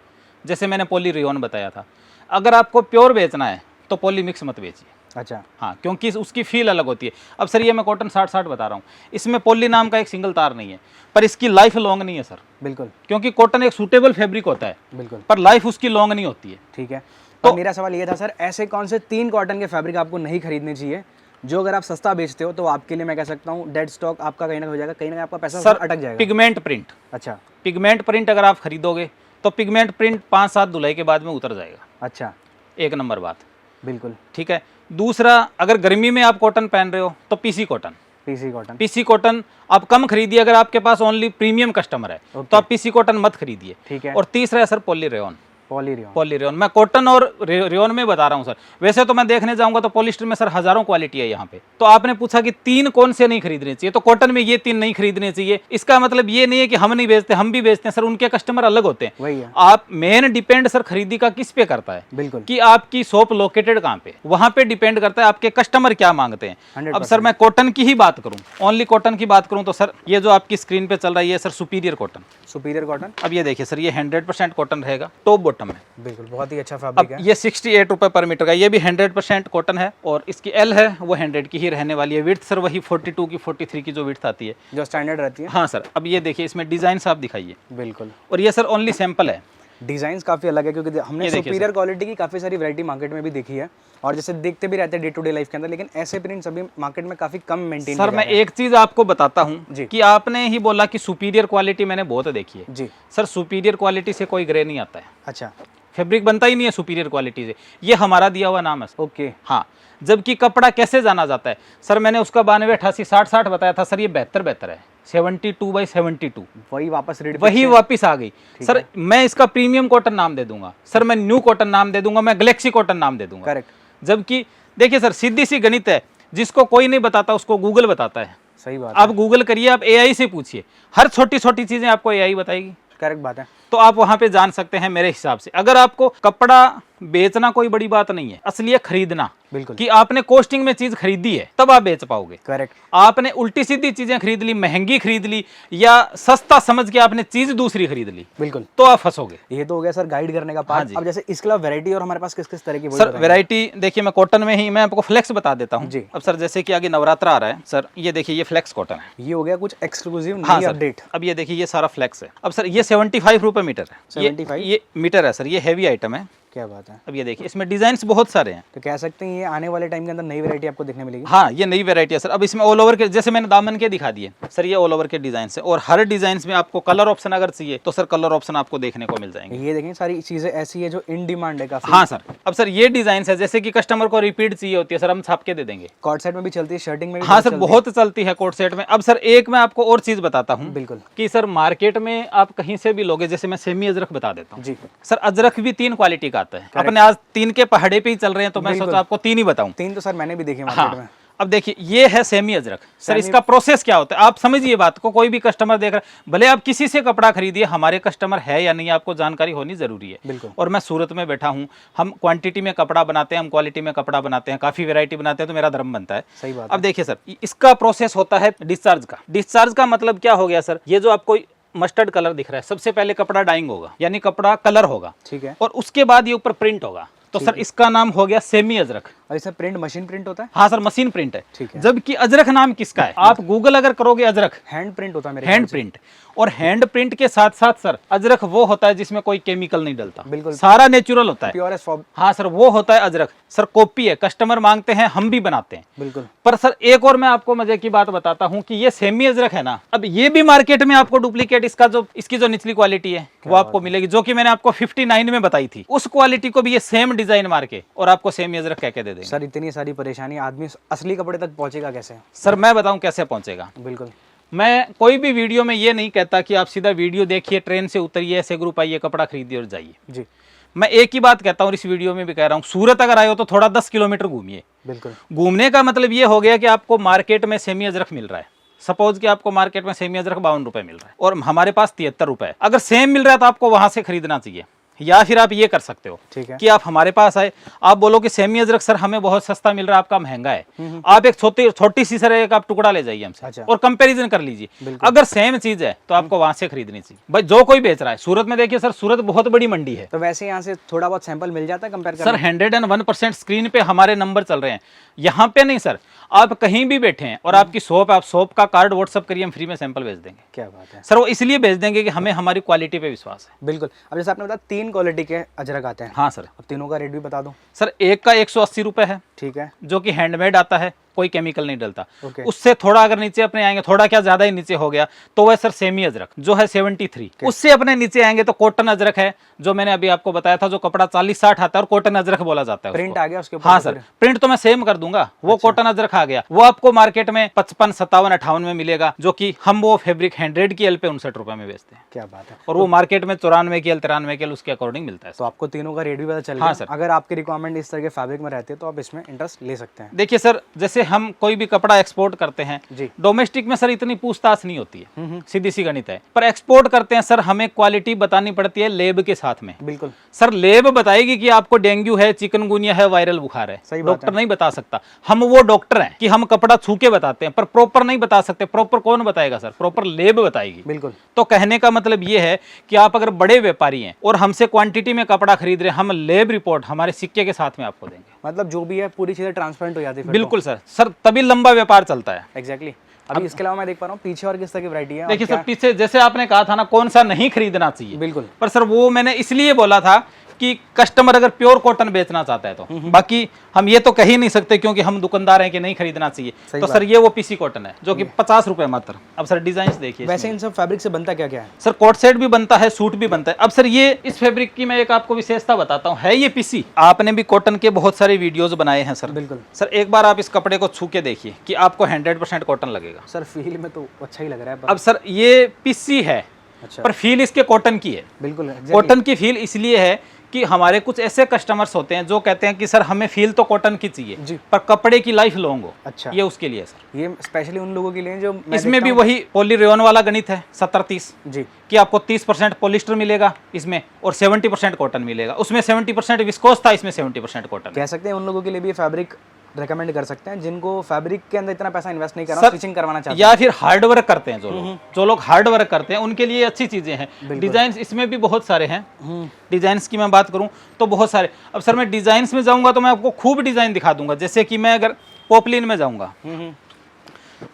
[SPEAKER 2] जैसे मैंने पॉली रेयॉन बताया था। अगर आपको प्योर बेचना है तो पॉली मिक्स मत बेचिए।
[SPEAKER 1] अच्छा।
[SPEAKER 2] हाँ क्योंकि उसकी फील अलग होती है। अब सर ये मैं कॉटन 60-60 बता रहा हूँ, इसमें पॉली नाम का एक सिंगल तार नहीं है, पर इसकी लाइफ लॉन्ग नहीं है सर।
[SPEAKER 1] बिल्कुल।
[SPEAKER 2] क्योंकि कॉटन एक सूटेबल फैब्रिक होता है
[SPEAKER 1] बिल्कुल।
[SPEAKER 2] पर लाइफ उसकी लॉन्ग नहीं होती है।
[SPEAKER 1] ठीक है। तो मेरा सवाल ये था सर, ऐसे कौन से 3 कॉटन के फैब्रिक आपको नहीं खरीदने चाहिए जो अगर आप सस्ता बेचते हो तो आपके लिए मैं कह सकता हूँ डेड स्टॉक आपका कहीं ना हो जाएगा, कहीं ना कहीं आपका पैसा
[SPEAKER 2] सर
[SPEAKER 1] अटक जाएगा?
[SPEAKER 2] Pigment print.
[SPEAKER 1] अच्छा।
[SPEAKER 2] पिगमेंट प्रिंट अगर आप खरीदोगे तो पिगमेंट प्रिंट 5-7 धुलाई के बाद में उतर जाएगा।
[SPEAKER 1] अच्छा।
[SPEAKER 2] एक नंबर बात।
[SPEAKER 1] बिल्कुल।
[SPEAKER 2] ठीक है। दूसरा, अगर गर्मी में आप कॉटन पहन रहे हो तो PC cotton.
[SPEAKER 1] PC cotton.
[SPEAKER 2] PC cotton आप कम खरीदिए अगर आपके पास ओनली प्रीमियम कस्टमर है तो आप पीसी कॉटन मत खरीदिए।
[SPEAKER 1] ठीक है।
[SPEAKER 2] और तीसरा है सर पॉली रेयॉन। पॉलीरेयन। मैं कॉटन और रेयन में बता रहा हूँ सर। वैसे तो मैं देखने जाऊंगा तो पॉलिस्टर में सर हजारों क्वालिटी है यहाँ पे। तो आपने पूछा कि 3 कौन से नहीं खरीदने चाहिए, तो कॉटन में ये 3 नहीं खरीदने चाहिए। इसका मतलब ये नहीं है कि हम नहीं बेचते, हम भी बेचते हैं सर, उनके कस्टमर अलग होते हैं।
[SPEAKER 1] वही है।
[SPEAKER 2] आप मेन डिपेंड सर खरीदी का किस पे करता है,
[SPEAKER 1] बिल्कुल,
[SPEAKER 2] कि आपकी शॉप लोकेटेड कहाँ पे, वहां पे डिपेंड करता है आपके कस्टमर क्या मांगते हैं।
[SPEAKER 1] 100%।
[SPEAKER 2] अब सर मैं कॉटन की ही बात करूं, ओनली कॉटन की बात करूं तो सर ये जो आपकी स्क्रीन पे चल रहा है ये sir superior cotton.
[SPEAKER 1] Superior cotton.
[SPEAKER 2] अब ये देखिए सर, ये 100% कॉटन रहेगा, टॉप बॉटम में।
[SPEAKER 1] बिल्कुल, बहुत ही अच्छा फैब्रिक
[SPEAKER 2] अब
[SPEAKER 1] है।
[SPEAKER 2] ये 68 रुपए पर मीटर का, ये भी 100% कॉटन है। और इसकी एल है वो 100 की ही रहने वाली है। विड्थ सर वही 42 की 43 की जो विड्थ आती है,
[SPEAKER 1] जो स्टैंडर्ड रहती है।
[SPEAKER 2] हाँ सर। अब ये देखिए इसमें डिजाइन आप दिखाइए।
[SPEAKER 1] बिल्कुल,
[SPEAKER 2] और ये सर ओनली सैंपल है,
[SPEAKER 1] डिजाइन्स काफी अलग है, क्योंकि हमने
[SPEAKER 2] ये देखिए
[SPEAKER 1] सुपीरियर क्वालिटी की काफी सारी वैरायटी मार्केट में भी देखी है, और जैसे देखते भी रहते हैं डे टू डे लाइफ के अंदर, लेकिन ऐसे प्रिंट्स अभी मार्केट में काफी कम मेंटेन
[SPEAKER 2] सर मैं एक चीज आपको बताता हूँ
[SPEAKER 1] जी।
[SPEAKER 2] कि आपने ही बोला कि सुपीरियर क्वालिटी मैंने बहुत देखी है
[SPEAKER 1] जी।
[SPEAKER 2] सर। सुपीरियर क्वालिटी से कोई ग्रे नहीं आता है,
[SPEAKER 1] अच्छा,
[SPEAKER 2] फैब्रिक बनता ही नहीं है सुपीरियर क्वालिटी से, ये हमारा दिया हुआ नाम है सर।
[SPEAKER 1] ओके।
[SPEAKER 2] हाँ, जबकि कपड़ा कैसे जाना जाता है सर, मैंने उसका 92, 88, 60, 60 बताया था सर, ये बेहतर है 72/72,
[SPEAKER 1] वही वापस रेड
[SPEAKER 2] वही वापस आ गई सर। मैं इसका प्रीमियम कॉटन नाम दे दूंगा सर, मैं न्यू कॉटन नाम दे दूंगा, मैं गैलेक्सी कॉटन नाम दे दूंगा।
[SPEAKER 1] करेक्ट।
[SPEAKER 2] जबकि देखिए सर, सीधी सी गणित है, जिसको कोई नहीं बताता उसको गूगल बताता है।
[SPEAKER 1] सही बात
[SPEAKER 2] आप गूगल करिए, आप एआई से पूछिए, हर छोटी छोटी चीजें आपको एआई बताएगी।
[SPEAKER 1] करेक्ट बात है।
[SPEAKER 2] तो आप वहां पे जान सकते हैं मेरे हिसाब से। अगर आपको कपड़ा बेचना कोई बड़ी बात नहीं है, असली है खरीदना।
[SPEAKER 1] बिल्कुल,
[SPEAKER 2] कि आपने कॉस्टिंग में चीज खरीदी है तब आप बेच पाओगे।
[SPEAKER 1] करेक्ट।
[SPEAKER 2] आपने उल्टी सीधी चीजें खरीद ली, महंगी खरीद ली, या सस्ता समझ के आपने चीज दूसरी खरीद ली,
[SPEAKER 1] बिल्कुल,
[SPEAKER 2] तो आप फंसोगे।
[SPEAKER 1] ये तो हो गया सर गाइड करने का पार्ट। अब जैसे इसके अलावा वैरायटी और हमारे पास किस किस तरह की
[SPEAKER 2] सर वैरायटी देखिए, मैं कॉटन में ही मैं आपको फ्लेक्स बता देता हूँ
[SPEAKER 1] जी।
[SPEAKER 2] अब सर, जैसे कि आगे नवरात्र आ रहा है सर, ये देखिए ये फ्लेक्स कॉटन है।
[SPEAKER 1] ये हो गया कुछ एक्सक्लूसिव
[SPEAKER 2] हाँ
[SPEAKER 1] नई
[SPEAKER 2] सर,
[SPEAKER 1] अपडेट।
[SPEAKER 2] अब ये देखिए ये सारा फ्लेक्स है। अब सर ये 75 रुपए मीटर है।
[SPEAKER 1] 75?
[SPEAKER 2] ये मीटर है सर, ये हैवी आइटम है।
[SPEAKER 1] क्या बात है।
[SPEAKER 2] अब ये देखिए इसमें डिजाइन्स बहुत सारे हैं,
[SPEAKER 1] तो कह सकते हैं ये आने वाले टाइम के अंदर नई वैरायटी आपको देखने मिलेगी।
[SPEAKER 2] हाँ ये नई वैरायटी है सर। अब इसमें ऑल ओवर के, जैसे मैंने दामन के दिखा दिए सर, ये ऑल ओवर के डिजाइन है, और हर डिजाइन में आपको कलर ऑप्शन अगर चाहिए तो सर कलर ऑप्शन आपको देखने को मिल जाएंगे।
[SPEAKER 1] ये देखें सारी चीजें ऐसी है जो इन डिमांड है काफी।
[SPEAKER 2] हाँ सर। अब सर ये डिजाइन है, जैसे कि कस्टमर को रिपीट चाहिए होती है सर, हम छाप के दे देंगे।
[SPEAKER 1] कॉर्ड सेट में भी चलती है, शर्टिंग में भी
[SPEAKER 2] हाँ सर, बहुत चलती है कोट सेट में। अब सर एक मैं आपको और चीज बताता हूँ,
[SPEAKER 1] बिल्कुल,
[SPEAKER 2] कि सर मार्केट में आप कहीं से भी लोगे, जैसे मैं सेमी अजरक बता देता हूँ
[SPEAKER 1] जी
[SPEAKER 2] सर। अजरक भी 3 क्वालिटी का आता है, अपने आज 3 के पहाड़े पे ही चल रहे हैं, तो मैं सोचा आपको 3 ही बताऊं।
[SPEAKER 1] 3 तो सर मैंने भी देखे मार्केट में।
[SPEAKER 2] हाँ, अब देखिए ये है सेमी अजरक सर। इसका प्रोसेस क्या होता है आप समझिए बात को, कोई भी कस्टमर देख रहा है, भले आप किसी से कपड़ा खरीदिए, हमारे कस्टमर है या नहीं आपको जानकारी होनी जरूरी है।
[SPEAKER 1] बिल्कुल।
[SPEAKER 2] और मैं सूरत में बैठा हूँ, हम क्वांटिटी में कपड़ा बनाते हैं, हम क्वालिटी में कपड़ा बनाते हैं, काफी वैरायटी बनाते हैं, तो मेरा धर्म बनता है।
[SPEAKER 1] सही बात।
[SPEAKER 2] अब देखिए सर, इसका प्रोसेस होता है डिस्चार्ज का। डिस्चार्ज का मतलब क्या हो गया सर, ये जो आपको मस्टर्ड कलर दिख रहा है, सबसे पहले कपड़ा डाइंग होगा, यानी कपड़ा कलर होगा,
[SPEAKER 1] ठीक है।
[SPEAKER 2] और उसके बाद ये ऊपर प्रिंट होगा, तो सर इसका नाम हो गया सेमी अजरक।
[SPEAKER 1] और इसमें प्रिंट मशीन प्रिंट होता है।
[SPEAKER 2] हाँ सर, मशीन प्रिंट है।
[SPEAKER 1] ठीक है।
[SPEAKER 2] जबकि अजरक नाम किसका है, आप गूगल अगर करोगे अजरक,
[SPEAKER 1] हैंड प्रिंट होता है मेरे
[SPEAKER 2] हैंड प्रिंट। और हैंड प्रिंट के साथ साथ सर अजरक वो होता है जिसमें कोई केमिकल नहीं डलता,
[SPEAKER 1] बिल्कुल,
[SPEAKER 2] सारा नेचुरल होता है।
[SPEAKER 1] Pure as.
[SPEAKER 2] हाँ सर, वो होता है अजरक सर। कॉपी है, कस्टमर मांगते हैं, हम भी बनाते हैं।
[SPEAKER 1] बिल्कुल।
[SPEAKER 2] पर सर एक और मैं आपको मजे की बात बताता हूँ कि ये सेमी अजरक है ना, अब ये भी मार्केट में आपको डुप्लीकेट इसकी जो निचली क्वालिटी है वो आपको मिलेगी, जो कि मैंने आपको 59 में बताई थी। उस क्वालिटी को भी ये सेम डिजाइन मार के और आपको सेमी अजरक कह के दे देंगे।
[SPEAKER 1] सर इतनी सारी परेशानी, आदमी असली कपड़े तक पहुंचेगा कैसे?
[SPEAKER 2] सर मैं बताऊं कैसे पहुंचेगा।
[SPEAKER 1] बिल्कुल।
[SPEAKER 2] मैं कोई भी वीडियो में ये नहीं कहता कि आप सीधा वीडियो देखिए, ट्रेन से उतरिए, ऐसे ग्रुप आइए, कपड़ा खरीदिए और जाइए जी। मैं एक ही बात कहता हूँ, इस वीडियो में भी कह रहा हूँ, सूरत अगर आए हो तो थोड़ा 10 किलोमीटर घूमिए।
[SPEAKER 1] बिल्कुल।
[SPEAKER 2] घूमने का मतलब ये हो गया कि आपको मार्केट में सेमी अजरक मिल रहा है, सपोज कि आपको मार्केट में सेमी अजरक 52 रुपए मिल रहा है और हमारे पास 73 रुपए। अगर सेम मिल रहा है तो आपको वहां से खरीदना चाहिए। या फिर आप ये कर सकते हो, ठीक है, कि आप हमारे पास आए, आप बोलो कि सेमी अजरक सर हमें बहुत सस्ता मिल रहा है, आपका महंगा है, आप एक छोटी सी सर एक आप टुकड़ा ले जाइए हमसे। अच्छा। और कंपैरिजन कर लीजिए, अगर सेम चीज है तो आपको वहां से खरीदनी चाहिए। भाई जो कोई बेच रहा है, सूरत में देखिए सर, सूरत बहुत बड़ी मंडी है,
[SPEAKER 1] तो वैसे यहाँ से थोड़ा बहुत सैंपल मिल जाता है कंपेयर
[SPEAKER 2] सर 101% स्क्रीन पे हमारे नंबर चल रहे हैं। यहाँ पे नहीं सर, आप कहीं भी बैठे हैं और आपकी शॉप, आप शॉप का कार्ड व्हाट्सअप करिए, हम फ्री में सैंपल भेज देंगे।
[SPEAKER 1] क्या बात है
[SPEAKER 2] सर, वो इसलिए भेज देंगे कि हमें हमारी क्वालिटी पे विश्वास है।
[SPEAKER 1] बिल्कुल। अब जैसे आपने बताया 3 क्वालिटी के अजरक आते हैं।
[SPEAKER 2] हाँ सर।
[SPEAKER 1] अब तीनों का रेट भी बता दो।
[SPEAKER 2] सर एक का 180 रुपए है,
[SPEAKER 1] ठीक है।
[SPEAKER 2] जो कि हैंडमेड आता है, कोई केमिकल नहीं डलता।
[SPEAKER 1] ओके।
[SPEAKER 2] उससे थोड़ा अगर नीचे अपने आएंगे, थोड़ा क्या ज्यादा ही नीचे हो गया, तो वह सर सेमी अजरक जो है 73। उससे अपने नीचे आएंगे तो कॉटन अजरक है, जो मैंने अभी आपको बताया था, जो कपड़ा 40-60 आता है और कॉटन अजरक बोला जाता है।
[SPEAKER 1] प्रिंट आ गया उसके ऊपर?
[SPEAKER 2] हाँ सर, प्रिंट तो मैं सेम कर दूंगा, वो कॉटन अजरक आ गया। वो आपको मार्केट में 55, 57, 58 में मिलेगा, जो कि हम वो फैब्रिक 100 की एल पे 59 रुपए में बेचते हैं।
[SPEAKER 1] क्या बात है।
[SPEAKER 2] और वो मार्केट में 94 की एल, 93 की एल उसके अकॉर्डिंग मिलता है।
[SPEAKER 1] तो आपको तीनों का रेट भी पता चल गया।
[SPEAKER 2] हाँ सर।
[SPEAKER 1] अगर आपकी रिक्वायरमेंट इस तरह के फैब्रिक में रहती है तो आप इसमें इंटरेस्ट ले सकते हैं।
[SPEAKER 2] देखिए सर, जैसे हम कोई भी कपड़ा एक्सपोर्ट करते हैं,
[SPEAKER 1] जी।
[SPEAKER 2] डोमेस्टिक में सर इतनी पूछताछ नहीं होती है, सीधी सी गणित है। पर एक्सपोर्ट करते हैं सर, हमें क्वालिटी बतानी पड़ती है लेब के साथ में।
[SPEAKER 1] बिल्कुल
[SPEAKER 2] सर, लेब बताएगी कि आपको डेंगू है, चिकनगुनिया है, वायरल बुखार है।
[SPEAKER 1] सही बात
[SPEAKER 2] डॉक्टर नहीं बता सकता। हम वो डॉक्टर हैं कि हम कपड़ा छू के बताते हैं, पर प्रॉपर नहीं बता सकते। प्रॉपर कौन बताएगा सर? प्रॉपर लेब बताएगी।
[SPEAKER 1] बिल्कुल।
[SPEAKER 2] तो कहने का मतलब ये है कि आप अगर बड़े व्यापारी हैं और हमसे क्वांटिटी में कपड़ा खरीद रहे हैं, हम लेब रिपोर्ट हमारे सिक्के के साथ में आपको देंगे।
[SPEAKER 1] मतलब जो भी है पूरी चीजें ट्रांसपेरेंट हो जाती है।
[SPEAKER 2] बिल्कुल सर, तभी लंबा व्यापार चलता है।
[SPEAKER 1] एग्जैक्टली। अभी इसके अलावा मैं देख पा रहा हूँ पीछे और किस तरह की वैरायटी है।
[SPEAKER 2] देखिए सर, पीछे जैसे आपने कहा था ना, कौन सा नहीं खरीदना चाहिए।
[SPEAKER 1] बिल्कुल।
[SPEAKER 2] पर सर वो मैंने इसलिए बोला था कि कस्टमर अगर प्योर कॉटन बेचना चाहता है तो, बाकी हम ये तो कह ही नहीं सकते क्योंकि हम दुकानदार हैं कि नहीं खरीदना चाहिए। तो सर ये वो पीसी कॉटन है जो कि 50 रुपए मात्र। अब सर डिजाइन देखिए।
[SPEAKER 1] वैसे इन सब फैब्रिक से बनता क्या क्या है?
[SPEAKER 2] सर कोट सेट भी बनता है, सूट भी बनता है। अब सर ये इस फैब्रिक की मैं एक आपको विशेषता बताता हूँ, है ये पीसी। आपने भी कॉटन के बहुत सारे वीडियोज बनाए हैं सर।
[SPEAKER 1] बिल्कुल।
[SPEAKER 2] सर एक बार आप इस कपड़े को छू के देखिए कि आपको 100% कॉटन लगेगा।
[SPEAKER 1] सर फील में तो अच्छा ही लग रहा है।
[SPEAKER 2] अब सर ये पीसी है,
[SPEAKER 1] अच्छा।
[SPEAKER 2] पर फील इसके कॉटन की है।
[SPEAKER 1] बिल्कुल।
[SPEAKER 2] कॉटन की फील इसलिए है कि हमारे कुछ ऐसे कस्टमर्स होते हैं जो कहते हैं कि सर हमें फील तो कॉटन की चाहिए
[SPEAKER 1] जी।
[SPEAKER 2] पर कपड़े की लाइफ लॉन्ग हो।
[SPEAKER 1] अच्छा।
[SPEAKER 2] ये उसके लिए सर।
[SPEAKER 1] ये स्पेशली उन लोगों के लिए जो
[SPEAKER 2] इसमें भी वही पॉलीरेयन वाला गणित है 70-30
[SPEAKER 1] जी,
[SPEAKER 2] कि आपको 30% पॉलिस्टर मिलेगा इसमें और 70% कॉटन मिलेगा। उसमें 70% विस्कोस था, इसमें 70% कॉटन।
[SPEAKER 1] कह सकते हैं उन लोगों के लिए भी फैब्रिक रेकमेंड कर सकते हैं जिनको फैब्रिक के अंदर इतना पैसा इन्वेस्ट नहीं करना, स्टिचिंग करवाना चाहते हैं,
[SPEAKER 2] या फिर हार्ड वर्क करते हैं जो लोग हार्ड वर्क करते हैं, उनके लिए अच्छी चीजें हैं। डिजाइन इसमें भी बहुत सारे हैं। डिजाइन्स की मैं बात करूं तो बहुत सारे। अब सर मैं डिजाइन्स में जाऊंगा तो मैं आपको खूब डिजाइन दिखा दूंगा। जैसे कि मैं अगर पोपलिन में जाऊंगा,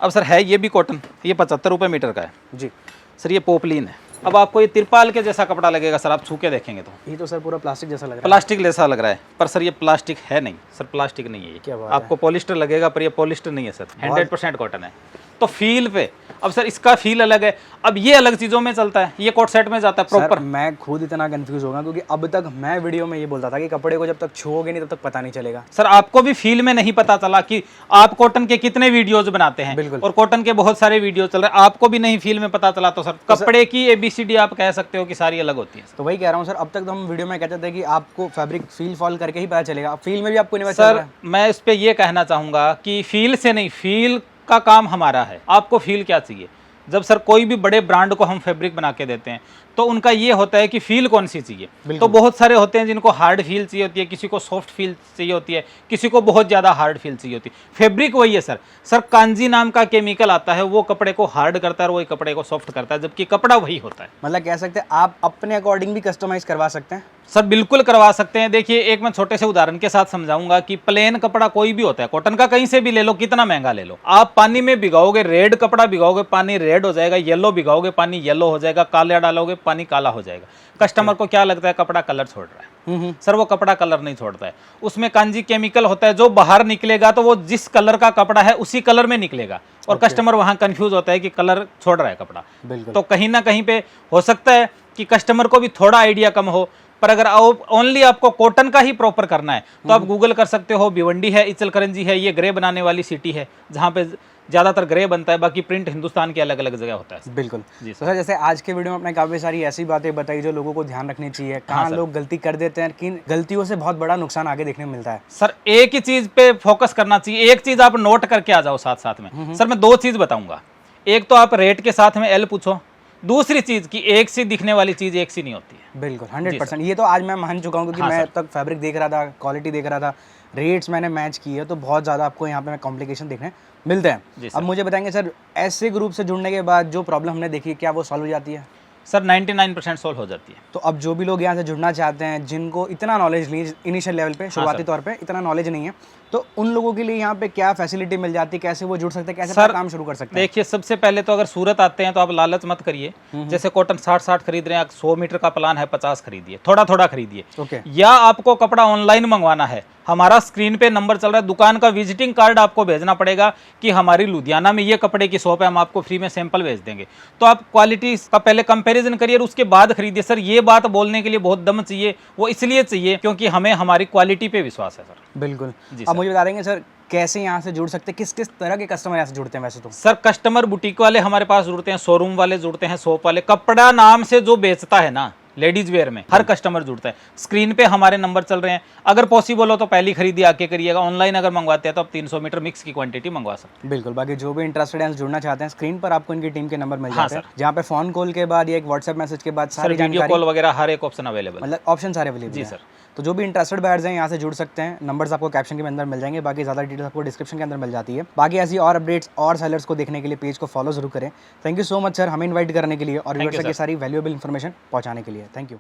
[SPEAKER 2] अब सर है ये भी कॉटन, ये 75 रुपये मीटर का है
[SPEAKER 1] जी।
[SPEAKER 2] सर, ये पोपलिन है। अब आपको ये तिरपाल के जैसा कपड़ा लगेगा सर, आप छू के देखेंगे तो।
[SPEAKER 1] ये तो सर पूरा प्लास्टिक जैसा लग रहा है।
[SPEAKER 2] प्लास्टिक जैसा लग रहा है, पर सर ये प्लास्टिक है नहीं सर, प्लास्टिक नहीं है ये।
[SPEAKER 1] क्या बात
[SPEAKER 2] आपको पॉलिस्टर लगेगा पर ये पॉलिस्टर नहीं है सर, 100% कॉटन है। तो फील पे अब सर इसका फील अलग है। अब ये अलग चीजों में चलता है, ये कोट सेट में जाता है प्रॉपर।
[SPEAKER 1] मैं खुद इतना कंफ्यूज होगा क्योंकि अब तक मैं वीडियो में ये बोलता था कि कपड़े को जब तक छुओगे नहीं तब तक पता नहीं चलेगा।
[SPEAKER 2] सर आपको भी फील में नहीं पता चला कि आप कॉटन के कितने वीडियोज बनाते हैं।
[SPEAKER 1] बिल्कुल।
[SPEAKER 2] और कॉटन के बहुत सारे वीडियो चल रहे हैं, आपको भी नहीं फील में पता चला तो सर कपड़े की ABCD आप कह सकते हो कि सारी अलग होती है।
[SPEAKER 1] तो वही कह रहा हूँ सर, अब तक तो हम वीडियो में कहते थे कि आपको फैब्रिक फील फॉल करके ही पता चलेगा, फील में भी आपको नहीं पता चल
[SPEAKER 2] सर
[SPEAKER 1] रहा है।
[SPEAKER 2] मैं इस पे ये कहना चाहूंगा कि फील से नहीं, फील का काम हमारा है। आपको फील क्या चाहिए? जब सर कोई भी बड़े ब्रांड को हम फैब्रिक बना के देते हैं तो उनका ये होता है कि फील कौन सी चाहिए। तो बहुत सारे होते हैं जिनको हार्ड फील चाहिए होती है, किसी को सॉफ्ट फील चाहिए होती है, किसी को बहुत ज़्यादा हार्ड फील चाहिए होती है। फैब्रिक वही है सर। सर कांजी नाम का केमिकल आता है, वो कपड़े को हार्ड करता है और वही कपड़े को सॉफ्ट करता है, जबकि कपड़ा वही होता है।
[SPEAKER 1] मतलब कह सकते हैं आप अपने अकॉर्डिंग भी कस्टमाइज करवा सकते हैं।
[SPEAKER 2] सर बिल्कुल करवा सकते हैं। देखिए एक मैं छोटे से उदाहरण के साथ समझाऊंगा कि प्लेन कपड़ा कोई भी होता है, कॉटन का कहीं से भी ले लो, कितना महंगा ले लो, आप पानी में भिगाओगे, रेड कपड़ा भिगाओगे पानी रेड हो जाएगा, येलो भिगाओगे पानी येलो हो जाएगा, काला डालोगे पानी काला हो जाएगा। कस्टमर को क्या लगता है कपड़ा कलर छोड़ रहा है। सर वो कपड़ा कलर नहीं छोड़ता है, उसमें कांजी केमिकल होता है, जो बाहर निकलेगा तो वो जिस कलर का कपड़ा है उसी कलर में निकलेगा और कस्टमर वहां कंफ्यूज होता है कि कलर छोड़ रहा है कपड़ा।
[SPEAKER 1] बिल्कुल।
[SPEAKER 2] तो कहीं ना कहीं पे हो सकता है कि कस्टमर को भी थोड़ा आइडिया कम हो, पर अगर ओनली आपको कॉटन का ही प्रॉपर करना है तो आप गूगल कर सकते हो। भिवंडी है, इचलकरंजी है, ये ग्रे बनाने वाली सिटी है जहाँ पे ज्यादातर ग्रे बनता है, बाकी प्रिंट हिंदुस्तान के अलग अलग जगह होता है।
[SPEAKER 1] बिल्कुल
[SPEAKER 2] जी
[SPEAKER 1] तो सर, जैसे आज के वीडियो में आपने काफ़ी सारी ऐसी बातें बताई जो लोगों को ध्यान रखनी चाहिए, कहाँ लोग गलती कर देते हैं, किन गलतियों से बहुत बड़ा नुकसान आगे देखने को मिलता है।
[SPEAKER 2] सर एक ही चीज पे फोकस करना चाहिए, एक चीज आप नोट करके आ जाओ साथ साथ में। सर मैं दो चीज बताऊंगा, एक तो आप रेट के साथ में L पूछो, दूसरी चीज की एक सी दिखने वाली चीज एक सी नहीं होती है।
[SPEAKER 1] बिल्कुल 100%। ये तो आज मैं मान चुका हूँ क्योंकि मैं अब तक फैब्रिक देख रहा था, क्वालिटी देख रहा था, रेट्स मैंने मैच किए, तो बहुत ज़्यादा आपको यहाँ पे कॉम्प्लिकेशन देखने मिलते हैं। अब मुझे बताएंगे सर, ऐसे ग्रुप से जुड़ने के बाद जो प्रॉब्लम हमने देखी क्या वो सॉल्व हो जाती है?
[SPEAKER 2] सर 99% सोल्व हो जाती है।
[SPEAKER 1] तो अब जो भी लोग यहाँ से जुड़ना चाहते हैं, जिनको इतना नॉलेज नहीं, इनिशियल लेवल पे शुरुआती तौर पे इतना नॉलेज नहीं है, तो उन लोगों के लिए यहाँ पे क्या फैसिलिटी मिल जाती है, कैसे वो जुड़ सकते हैं, कैसे अपना काम शुरू कर सकते हैं?
[SPEAKER 2] देखिए सबसे पहले तो अगर सूरत आते हैं तो आप लालच मत करिए। जैसे कॉटन 60 खरीद रहे हैं, 100 मीटर का प्लान है, 50 खरीदिए, थोड़ा थोड़ा खरीदिए।
[SPEAKER 1] ओके।
[SPEAKER 2] या आपको कपड़ा ऑनलाइन मंगवाना है, हमारा स्क्रीन पे नंबर चल रहा है, दुकान का विजिटिंग कार्ड आपको भेजना पड़ेगा कि हमारी लुधियाना में ये कपड़े की शॉप है, हम आपको फ्री में सैंपल भेज देंगे। तो आप क्वालिटी का पहले कंपैरिजन करिए और उसके बाद खरीदिए। सर ये बात बोलने के लिए बहुत दम चाहिए, वो इसलिए चाहिए क्योंकि हमें हमारी क्वालिटी पे विश्वास है सर।
[SPEAKER 1] बिल्कुल।
[SPEAKER 2] जी
[SPEAKER 1] अब मुझे बता देंगे सर कैसे यहाँ से जुड़ सकते हैं, किस किस तरह के कस्टमर यहाँ से जुड़ते हैं वैसे तो?
[SPEAKER 2] सर कस्टमर बुटीक वाले हमारे पास जुड़ते हैं, शोरूम वाले जुड़ते हैं, शॉप वाले, कपड़ा नाम से जो बेचता है ना लेडीज वेयर में हर कस्टमर जुड़ता है। स्क्रीन पे हमारे नंबर चल रहे हैं, अगर पॉसिबल हो तो पहली खरीदी आके करिएगा। ऑनलाइन अगर मंगवाते हैं तो आप 300 मीटर मिक्स की क्वांटिटी मंगवा सकते हैं।
[SPEAKER 1] बिल्कुल। बाकी जो भी इंटरेस्टेड हैं जुड़ना चाहते हैं, स्क्रीन पर आपको इनकी टीम के नंबर मिल
[SPEAKER 2] हाँ
[SPEAKER 1] जाते हैं, जहाँ पे फोन कॉल के बाद या एक व्हाट्सएप मैसेज के बाद
[SPEAKER 2] सर
[SPEAKER 1] सारी
[SPEAKER 2] वीडियो
[SPEAKER 1] जानकारी,
[SPEAKER 2] कॉल वगैरह हर एक ऑप्शन अवेलेबल है।
[SPEAKER 1] मतलब ऑप्शन सारे अवेलेबल
[SPEAKER 2] जी
[SPEAKER 1] हैं।
[SPEAKER 2] सर।
[SPEAKER 1] तो जो भी इंटरेस्टेड बायर्स हैं यहाँ से जुड़ सकते हैं। नंबर्स आपको कैप्शन के अंदर मिल जाएंगे, बाकी ज़्यादा डिटेल्स आपको डिस्क्रिप्शन के अंदर मिल जाती है। बाकी ऐसी और अपडेट्स और सेलर्स को देखने के लिए पेज को फॉलो जरूर करें। Thank you so much sir हमें इन्वाइट करने के लिए और व्यूअर्स की सारी वैल्यूएबल इन्फॉर्मेशन पहुँचाने के लिए। Thank you.